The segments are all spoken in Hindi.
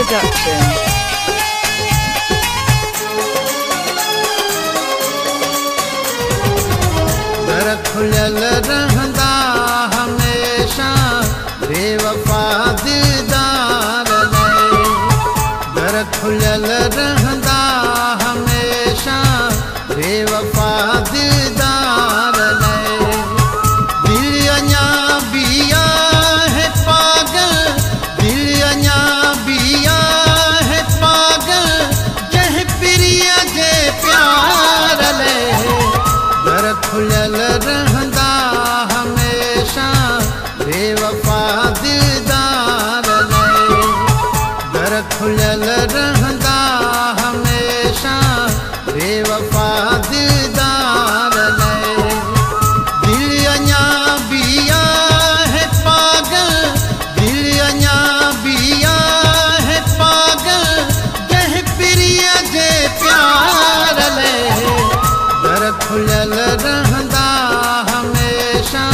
Production. दर खुलल रहंदा हमेशा बेवफा दिलदार ले। दर खुलल रहंदा हमेशा बेवफा दिलदार ले। दिल अञा बिया है पागल, दिल अञा बिया है पागल, जह प्रिय जे प्यार ले। दर खुलल रहंदा हमेशा बेवफा दिलदार ले। दर खुलल रहंदा हमेशा बेवफा दिलदार ले। दिल अञा बिया है पागल, दिल अञा बिया है पागल, जह प्रिय जे प्यार ले। दर खुलल रहंदा हमेशा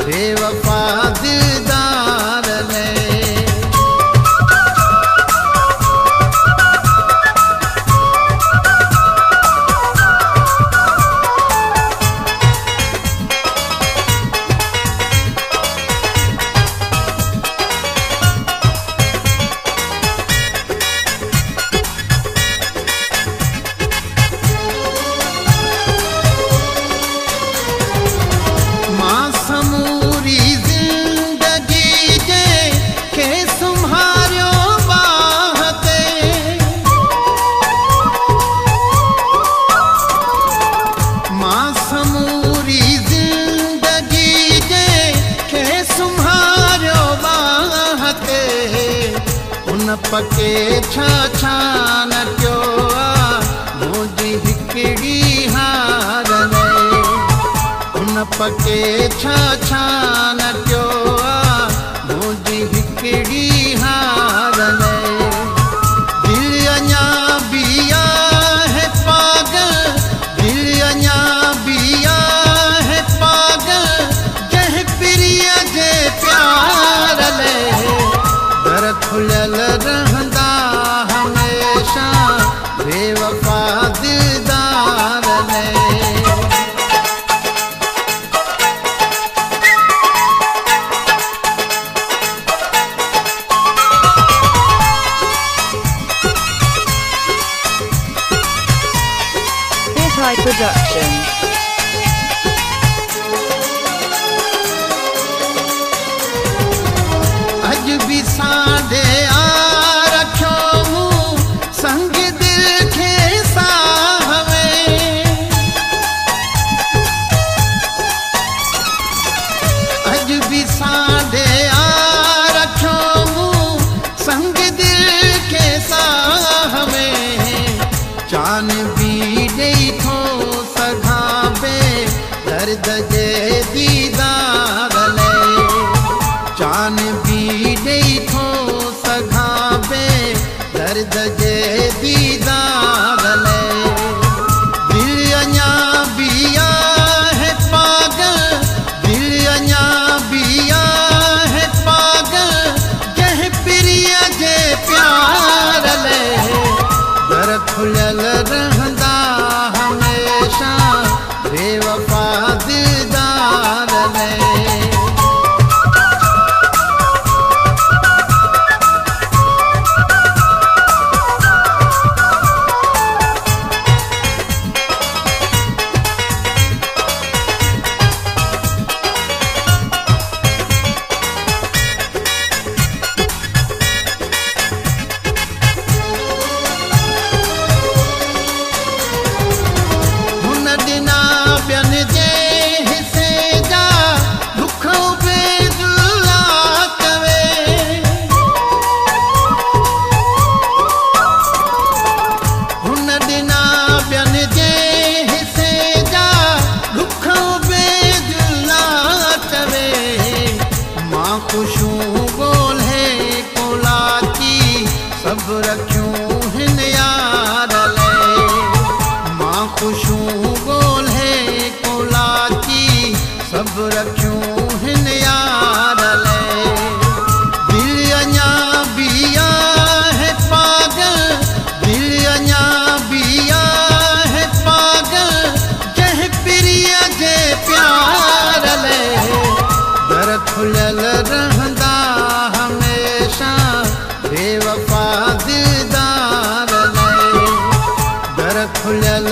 बेवफा दिलदार ले। समूरी जिंदगी जे के सुम्हारियो बाहते। मां समूरी जिंदगी जे के सुम्हारियो बाहते। उन पके छान क्यो मुझी हिकड़ी हार ले। उन पके छान क्यो मुझी हिकड़ी हार ले। दिल अञा बिया है पागल, दिल अञा बिया है पागल, जह प्रिय जे प्यार ले। दर खुलल रहंदा हमेशा बेवफा दिलदार ले। High Production. अज भी साढ़े आ रखो मूं संग दिल के साहवे। अज भी साढ़े आ रखो मूं संग दिल के साहवे। चान भी दई थो सघावे दर्द जे दीदार ले। चान भी दई थो सघावे दर्द जे दीदार ले। दिल अञा बिया है पागल, दिल अञा बिया है पागल, जह प्रिय जे प्यार ले। दर खुलल रहंदा हमेशा बेवफा दिलदार ले। हुन ॾिना ॿियनि जे हिसे जा दुख बेदुला कवे। हुन ॾिना ॿियनि जे हिसे जा दुख बेदुला कवे। मां ख़ुशियूं ॻोल्हे कोलाची सभु रखियूं हिन यार ले। मां ख़ुशियूं ॻोल्हे कोलाची सभु रखियूं हिन यार ले। दिल अञा बिया है खुलियल